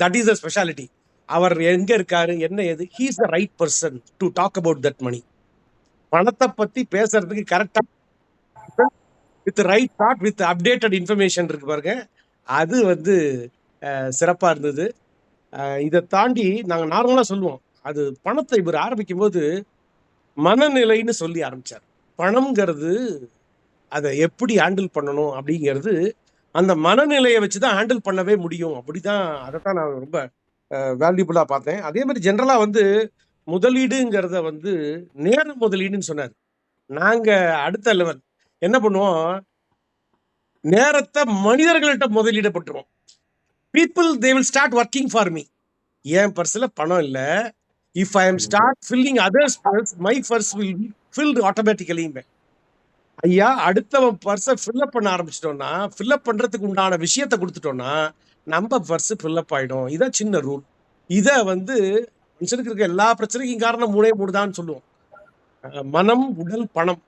That is the speciality. அவர் எங்க இருக்காரு, என்ன ஏது, he is the right person to talk about that money. பணத்தை பத்தி பேசுறதுக்கு கரெக்டா with right thought with updated information இருக்கு பாருங்க. அது வந்து சிறப்பா இருந்தது. இதை தாண்டி நாங்க நார்மலா சொல்லுவோம், அது பணத்தை இவர் ஆரம்பிக்கும் போது மனநிலைன்னு சொல்லி ஆரம்பிச்சார். பணம்ங்கிறது அதை எப்படி ஹேண்டில் பண்ணணும் அப்படிங்கிறது அந்த மனநிலையை வச்சுதான் ஹேண்டில் பண்ணவே முடியும். அப்படிதான் அதைத்தான் நான் ரொம்ப வேல்யூபிளா பார்த்தேன். அதே மாதிரி ஜென்ரலா வந்து முதலீடுங்கிறத வந்து நேர முதலீடுன்னு சொன்னார். நாங்க அடுத்த லெவல் என்ன பண்ணுவோம், நேரத்தை மனிதர்கள்ட்ட முதலீடப்பட்டுருவோம். People they will start working for me. என் பர்ஸ்ல பணம் இல்லை, if I am start filling others purse, my purse will be filled automatically. ஐயா, அடுத்தவன் பர்ஸை ஃபில்அப் பண்ண ஆரம்பிச்சிட்டோம்னா, ஃபில்அப் பண்றதுக்கு உண்டான விஷயத்தை கொடுத்துட்டோம்னா நம்ம பர்ஸ் ஃபில்அப் ஆயிடும். இதான் சின்ன ரூல். இதை வந்து மனுஷனுக்கு இருக்க எல்லா பிரச்சனைக்கும் காரணம் 3 தான் சொல்லுவோம். மனம், உடல், பணம்.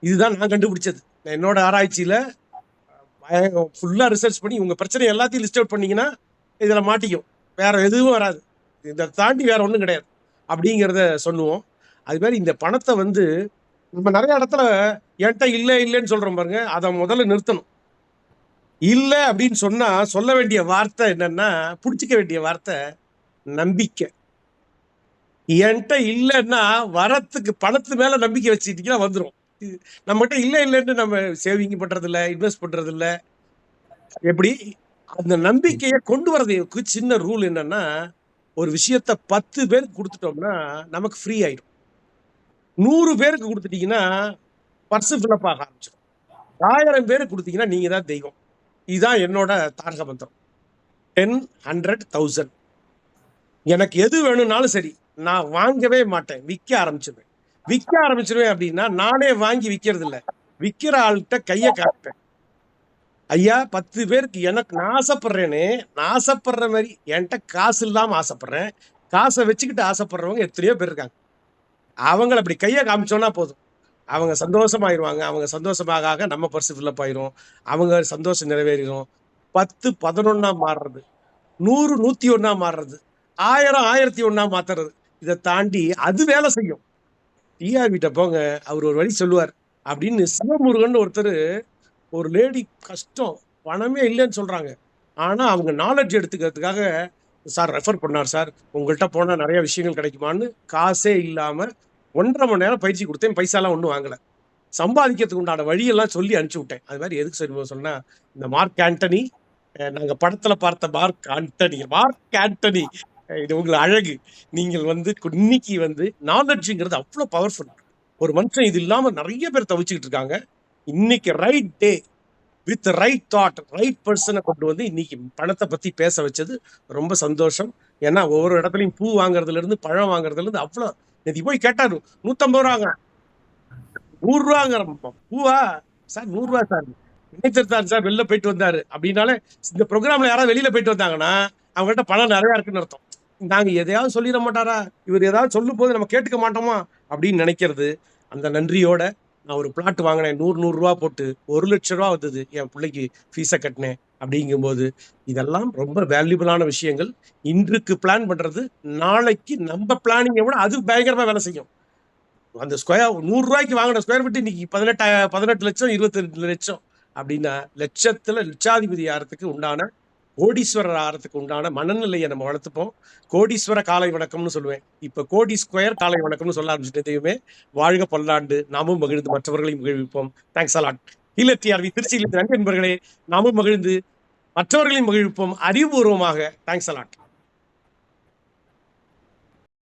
இதுதான் நான் கண்டுபிடிச்சது. என்னோட ஆராய்ச்சியில ஃபுல்லா ரிசர்ச் பண்ணி உங்க பிரச்சனை எல்லாத்தையும் லிஸ்ட் அவுட் பண்ணீங்கன்னா இதுல மாட்டிக்கும். வேற எதுவும் வராது. இதை தாண்டி வேற ஒன்றும் கிடையாது அப்படிங்கிறத சொல்லுவோம். அது மாதிரி இந்த பணத்தை வந்து நம்ம நிறைய இடத்துல என்கிட்ட இல்லை இல்லைன்னு சொல்றோம் பாருங்க, அதை முதல்ல நிறுத்தணும். இல்லை அப்படின்னு சொன்னா சொல்ல வேண்டிய வார்த்தை என்னன்னா, பிடிச்சிக்க வேண்டிய வார்த்தை நம்பிக்கை. என்கிட்ட இல்லைன்னா வரத்துக்கு பணத்து மேல நம்பிக்கை வச்சுக்கிட்டீங்கன்னா வந்துடும். நம்மகிட்ட இல்லை இல்லைன்னு நம்ம சேவிங் பண்றது இல்லை, இன்வெஸ்ட் பண்றது இல்லை. எப்படி அந்த நம்பிக்கையை கொண்டு வரதுக்கு சின்ன ரூல் என்னன்னா, ஒரு விஷயத்த 10 பேருக்கு கொடுத்துட்டோம்னா நமக்கு ஃப்ரீ ஆயிடும். 100 பேருக்கு கொடுத்துட்டீங்கன்னா பர்ஸ் ஃபில்அப் ஆக ஆரம்பிச்சிடும். 1000 பேருக்கு கொடுத்தீங்கன்னா நீங்க தான் தெய்வம். இதுதான் என்னோட தாரக மந்திரம். 10, 100, 1000. எனக்கு எது வேணும்னாலும் சரி, நான் வாங்கவே மாட்டேன், விற்க ஆரம்பிச்சிருவேன். விற்க ஆரம்பிச்சிருவேன் அப்படின்னா நானே வாங்கி விற்கிறது இல்லை, விற்கிற ஆள்கிட்ட கையை காட்டுவேன். ஐயா, 10 பேருக்கு எனக்கு நான் ஆசைப்படுறேனே, நான் ஆசைப்படுற மாதிரி என்கிட்ட காசு இல்லாம ஆசைப்படுறேன், காசை வச்சுக்கிட்டு ஆசைப்படுறவங்க எத்தனையோ பேர் இருக்காங்க. அவங்கள அப்படி கையை காமிச்சோன்னா போதும், அவங்க சந்தோஷமாயிருவாங்க. அவங்க சந்தோஷமாக நம்ம பர்ஸ் ஃபில்லப் ஆயிரும், அவங்க சந்தோஷம் நிறைவேறிடும். 10 11 மாறுறது, 100 101 மாறுறது, 1000 1001 மாத்துறது. இதை தாண்டி அது வேலை செய்யும். டிஆர் கிட்ட போங்க, அவர் ஒரு வழி சொல்லுவார் அப்படின்னு. சிவமுருகன் ஒருத்தர், ஒரு லேடி கஷ்டம், பணமே இல்லைன்னு சொல்றாங்க, ஆனா அவங்க நாலேஜ் எடுத்துக்கிறதுக்காக சார் ரெஃபர் பண்ணார். சார் உங்கள்கிட்ட போனா நிறைய விஷயங்கள் கிடைக்குமான்னு காசே இல்லாம 1.5 மணி நேரம் பயிற்சி கொடுத்தேன். பைசாலாம் ஒன்றும் வாங்கலை, சம்பாதிக்கிறதுக்கு உண்டான வழியெல்லாம் சொல்லி அனுப்பிச்சு விட்டேன். அது மாதிரி எதுக்கு சொல்லி சொன்னா, இந்த மார்க் ஆண்டனி, நாங்க படத்துல பார்த்த மார்க் ஆண்டனி, இது உங்களை அழகு. நீங்கள் வந்து இன்னைக்கு வந்து நாலேஜ்ங்கிறது அவ்வளோ பவர்ஃபுல். ஒரு மனுஷன் இது இல்லாம நிறைய பேர் தவிச்சுக்கிட்டு இருக்காங்க. இன்னைக்கு right day with right thought, right பர்சனை கொண்டு வந்து இன்னைக்கு பணத்தை பத்தி பேச வச்சது ரொம்ப சந்தோஷம். ஏன்னா ஒவ்வொரு இடத்துலையும் பூ வாங்குறதுல இருந்து பழம் வாங்குறதுல இருந்து அவ்வளோ. நேற்று போய் கேட்டாரு, 150 ரூபாங்க, 100 ரூபாங்கிற பூவா சார், 100 ரூபா சார், நினைச்சிருந்தாரு சார், வெளில போயிட்டு வந்தாரு அப்படின்னாலே. இந்த ப்ரோக்ராம்ல யாராவது வெளியில போயிட்டு வந்தாங்கன்னா அவங்கள்ட்ட பணம் நிறைய இருக்குன்னு அர்த்தம். நாங்க எதையாவது சொல்லிட மாட்டாரா, இவர் ஏதாவது சொல்லும் போது நம்ம கேட்டுக்க மாட்டோமா அப்படின்னு நினைக்கிறது. அந்த நன்றியோட நான் ஒரு பிளாட் வாங்கினேன், 100 ரூபா போட்டு 1 லட்சம் ரூபா வந்தது, என் பிள்ளைக்கு ஃபீஸை கட்டினேன். அப்படிங்கும்போது இதெல்லாம் ரொம்ப வேல்யூபிளான விஷயங்கள். இன்றுக்கு பிளான் பண்றது நாளைக்கு நம்ம பிளானிங்கை விட அது பயங்கரமா வேலை செய்யும். அந்த ஸ்கொயர் 100 ரூபாய்க்கு வாங்கின ஸ்கொயர் ஃபீட் இன்னைக்கு 18 லட்சம் 22 லட்சம் அப்படின்னா, லட்சத்துல லட்சாதிபதி ஆகிறதுக்கு உண்டான, கோடீஸ்வரர் ஆகிறதுக்கு உண்டான மனநிலையை நம்ம வளர்த்துப்போம். கோடீஸ்வர காலை வணக்கம்னு சொல்லுவேன், இப்ப கோடி ஸ்கொயர் காலை வணக்கம்னு சொல்ல ஆரம்பிச்சுட்டே. வாழ்க பல்லாண்டு, நாமும் மகிழ்ந்து மற்றவர்களையும் மகிழ்விப்போம். Thanks a lot. இல்லத்திஆர்வி திருச்சியில் நண்பர்களே, நாமும் மகிழ்ந்து மற்றவர்களையும் மகிழ்விப்போம் அறிவுபூர்வமாக. Thanks a lot.